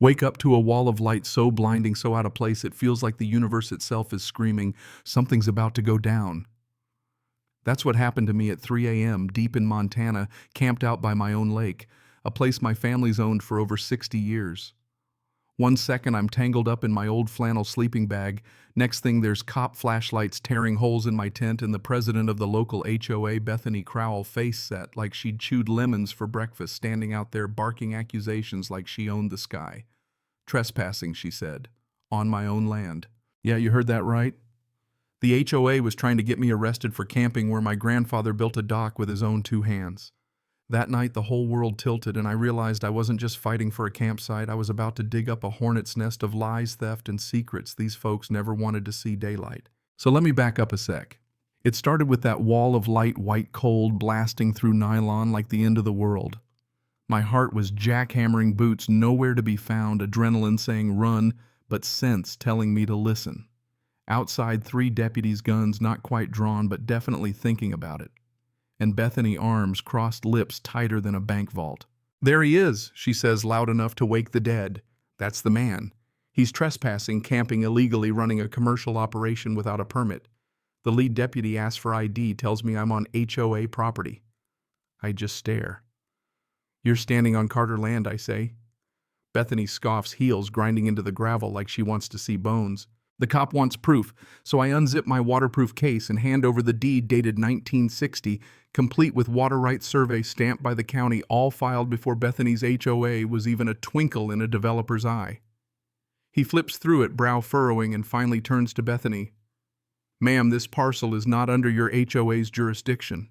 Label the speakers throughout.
Speaker 1: Wake up to a wall of light so blinding, so out of place, it feels like the universe itself is screaming, something's about to go down. That's what happened to me at 3 a.m., deep in Montana, camped out by my own lake, a place my family's owned for over 60 years. One second I'm tangled up in my old flannel sleeping bag. Next thing there's cop flashlights tearing holes in my tent and the president of the local HOA, Bethany Crowell, face set like she'd chewed lemons for breakfast, standing out there barking accusations like she owned the sky. Trespassing, she said, on my own land. Yeah, you heard that right. The HOA was trying to get me arrested for camping where my grandfather built a dock with his own 2 hands. That night, the whole world tilted, and I realized I wasn't just fighting for a campsite. I was about to dig up a hornet's nest of lies, theft, and secrets these folks never wanted to see daylight. So let me back up a sec. It started with that wall of light, white cold, blasting through nylon like the end of the world. My heart was jackhammering, boots nowhere to be found, adrenaline saying run, but sense telling me to listen. Outside, 3 deputies' guns not quite drawn, but definitely thinking about it. And Bethany, arms crossed, lips tighter than a bank vault. "There he is," she says loud enough to wake the dead. "That's the man. He's trespassing, camping illegally, running a commercial operation without a permit. The lead deputy asks for ID, tells me I'm on HOA property." I just stare. "You're standing on Carter land," I say. Bethany scoffs, heels grinding into the gravel like she wants to see bones. The cop wants proof, so I unzip my waterproof case and hand over the deed dated 1960, complete with water rights survey stamped by the county, all filed before Bethany's HOA was even a twinkle in a developer's eye. He flips through it, brow furrowing, and finally turns to Bethany. "Ma'am, this parcel is not under your HOA's jurisdiction."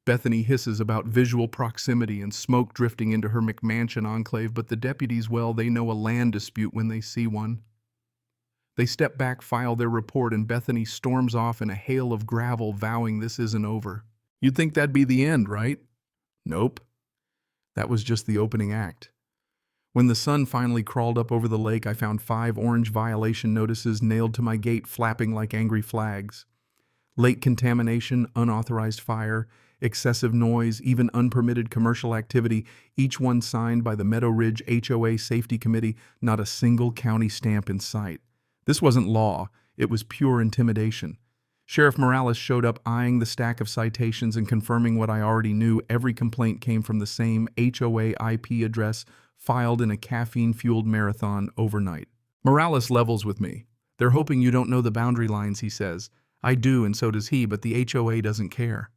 Speaker 1: Bethany hisses about visual proximity and smoke drifting into her McMansion enclave, but the deputies, well, they know a land dispute when they see one. They step back, file their report, and Bethany storms off in a hail of gravel, vowing this isn't over. You'd think that'd be the end, right? Nope. That was just the opening act. When the sun finally crawled up over the lake, I found 5 orange violation notices nailed to my gate, flapping like angry flags. Lake contamination, unauthorized fire, excessive noise, even unpermitted commercial activity, each one signed by the Meadow Ridge HOA Safety Committee, not a single county stamp in sight. This wasn't law, it was pure intimidation. Sheriff Morales showed up, eyeing the stack of citations and confirming what I already knew. Every complaint came from the same HOA IP address, filed in a caffeine-fueled marathon overnight. Morales levels with me. "They're hoping you don't know the boundary lines," he says. "I do, and so does he, but the HOA doesn't care.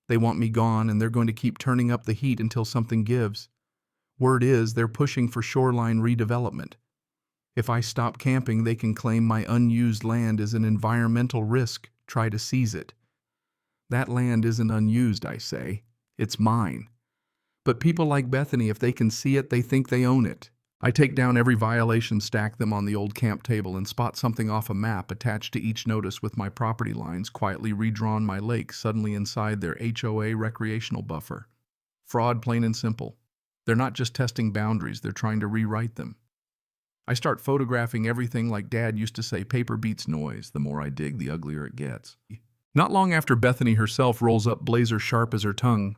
Speaker 1: They want me gone, and they're going to keep turning up the heat until something gives. Word is they're pushing for shoreline redevelopment. If I stop camping, they can claim my unused land is an environmental risk, try to seize it. That land isn't unused," I say. "It's mine." But people like Bethany, if they can see it, they think they own it. I take down every violation, stack them on the old camp table, and spot something off a map attached to each notice with my property lines, quietly redrawn my lake suddenly inside their HOA recreational buffer. Fraud, plain and simple. They're not just testing boundaries, they're trying to rewrite them. I start photographing everything like Dad used to say, paper beats noise. The more I dig, the uglier it gets. Not long after, Bethany herself rolls up, blazer sharp as her tongue.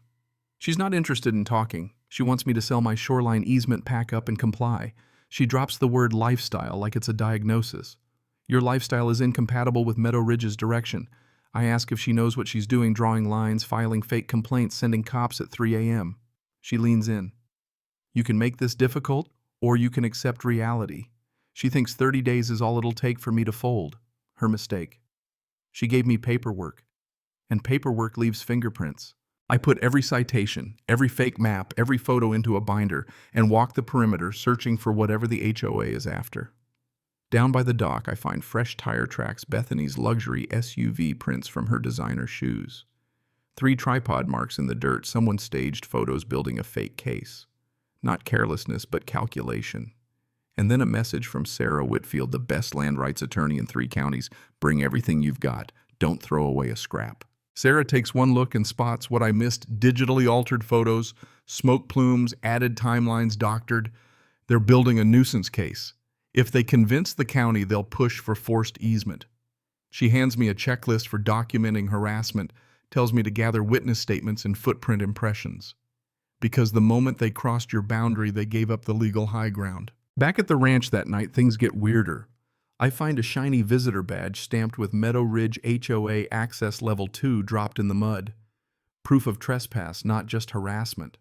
Speaker 1: She's not interested in talking. She wants me to sell my shoreline easement, pack up, and comply. She drops the word lifestyle like it's a diagnosis. "Your lifestyle is incompatible with Meadow Ridge's direction." I ask if she knows what she's doing, drawing lines, filing fake complaints, sending cops at 3 a.m. She leans in. "You can make this difficult, or you can accept reality." She thinks 30 days is all it'll take for me to fold. Her mistake. She gave me paperwork, and paperwork leaves fingerprints. I put every citation, every fake map, every photo into a binder, and walk the perimeter, searching for whatever the HOA is after. Down by the dock, I find fresh tire tracks, Bethany's luxury SUV prints from her designer shoes. 3 tripod marks in the dirt, someone staged photos building a fake case. Not carelessness, but calculation. And then a message from Sarah Whitfield, the best land rights attorney in 3 counties. "Bring everything you've got. Don't throw away a scrap." Sarah takes one look and spots what I missed: digitally altered photos, smoke plumes, added timelines, doctored. They're building a nuisance case. If they convince the county, they'll push for forced easement. She hands me a checklist for documenting harassment, tells me to gather witness statements and footprint impressions. Because the moment they crossed your boundary, they gave up the legal high ground. Back at the ranch that night, things get weirder. I find a shiny visitor badge stamped with Meadow Ridge HOA Access Level 2 dropped in the mud. Proof of trespass, not just harassment.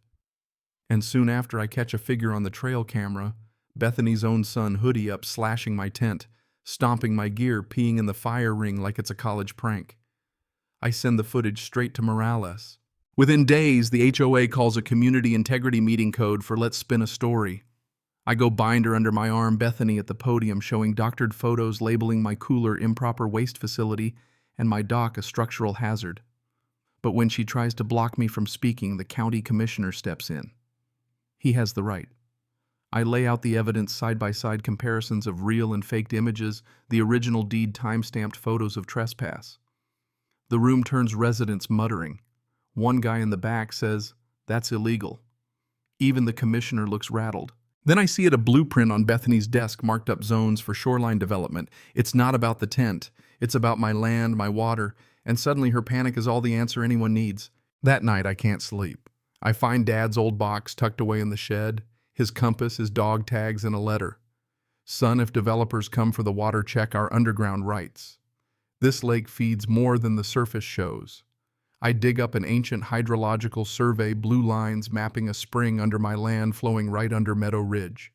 Speaker 1: And soon after, I catch a figure on the trail camera, Bethany's own son Hoodie up slashing my tent, stomping my gear, peeing in the fire ring like it's a college prank. I send the footage straight to Morales. Within days, the HOA calls a community integrity meeting code for Let's Spin a Story. I go binder under my arm, Bethany at the podium showing doctored photos labeling my cooler improper waste facility and my dock a structural hazard. But when she tries to block me from speaking, the county commissioner steps in. He has the right. I lay out the evidence, side-by-side comparisons of real and faked images, the original deed time-stamped photos of trespass. The room turns, residents muttering. One guy in the back says, "That's illegal." Even the commissioner looks rattled. Then I see a blueprint on Bethany's desk marked up zones for shoreline development. It's not about the tent. It's about my land, my water, and suddenly her panic is all the answer anyone needs. That night I can't sleep. I find Dad's old box tucked away in the shed, his compass, his dog tags, and a letter. "Son, if developers come for the water, check our underground rights. This lake feeds more than the surface shows." I dig up an ancient hydrological survey, blue lines mapping a spring under my land flowing right under Meadow Ridge.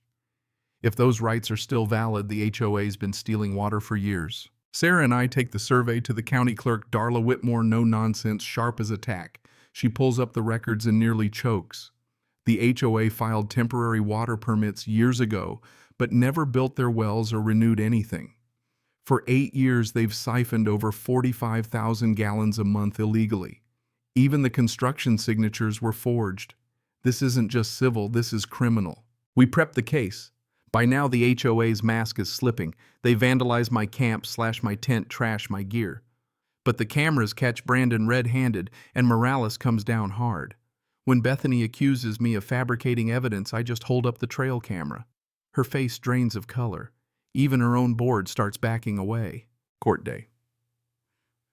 Speaker 1: If those rights are still valid, the HOA's been stealing water for years. Sarah and I take the survey to the county clerk, Darla Whitmore, no nonsense, sharp as a tack. She pulls up the records and nearly chokes. The HOA filed temporary water permits years ago, but never built their wells or renewed anything. For 8 years, they've siphoned over 45,000 gallons a month illegally. Even the construction signatures were forged. This isn't just civil, this is criminal. We prep the case. By now, the HOA's mask is slipping. They vandalize my camp, slash my tent, trash my gear. But the cameras catch Brandon red-handed, and Morales comes down hard. When Bethany accuses me of fabricating evidence, I just hold up the trail camera. Her face drains of color. Even her own board starts backing away. Court day.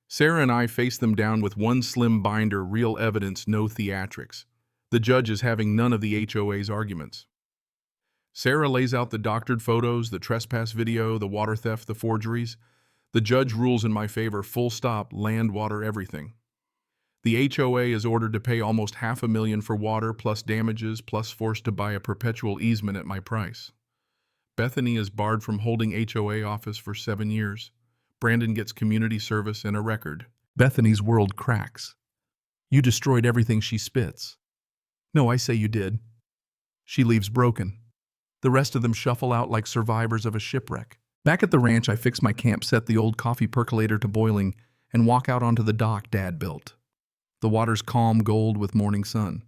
Speaker 1: Sarah and I face them down with one slim binder, real evidence, no theatrics. The judge is having none of the HOA's arguments. Sarah lays out the doctored photos, the trespass video, the water theft, the forgeries. The judge rules in my favor, full stop, land, water, everything. The HOA is ordered to pay almost $500,000 for water, plus damages, plus forced to buy a perpetual easement at my price. Bethany is barred from holding HOA office for 7 years. Brandon gets community service and a record. Bethany's world cracks. "You destroyed everything," she spits. "No, I say you did." She leaves broken. The rest of them shuffle out like survivors of a shipwreck. Back at the ranch, I fix my camp, set the old coffee percolator to boiling, and walk out onto the dock Dad built. The water's calm gold with morning sun.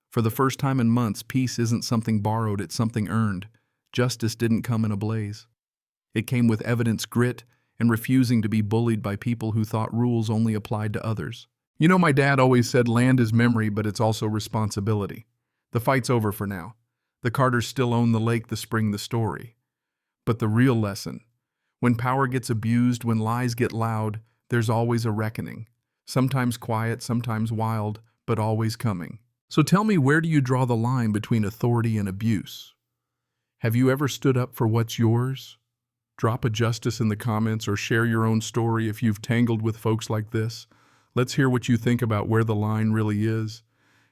Speaker 1: For the first time in months, peace isn't something borrowed, it's something earned. Justice didn't come in a blaze. It came with evidence, grit, and refusing to be bullied by people who thought rules only applied to others. You know, my dad always said land is memory, but it's also responsibility. The fight's over for now. The Carters still own the lake, the spring, the story. But the real lesson: when power gets abused, when lies get loud, there's always a reckoning. Sometimes quiet, sometimes wild, but always coming. So tell me, where do you draw the line between authority and abuse? Have you ever stood up for what's yours? Drop a justice in the comments or share your own story if you've tangled with folks like this. Let's hear what you think about where the line really is.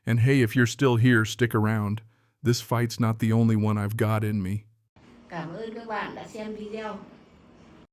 Speaker 1: And hey, if you're still here, stick around. This fight's not the only one I've got in me.
Speaker 2: Cảm ơn các bạn đã xem video.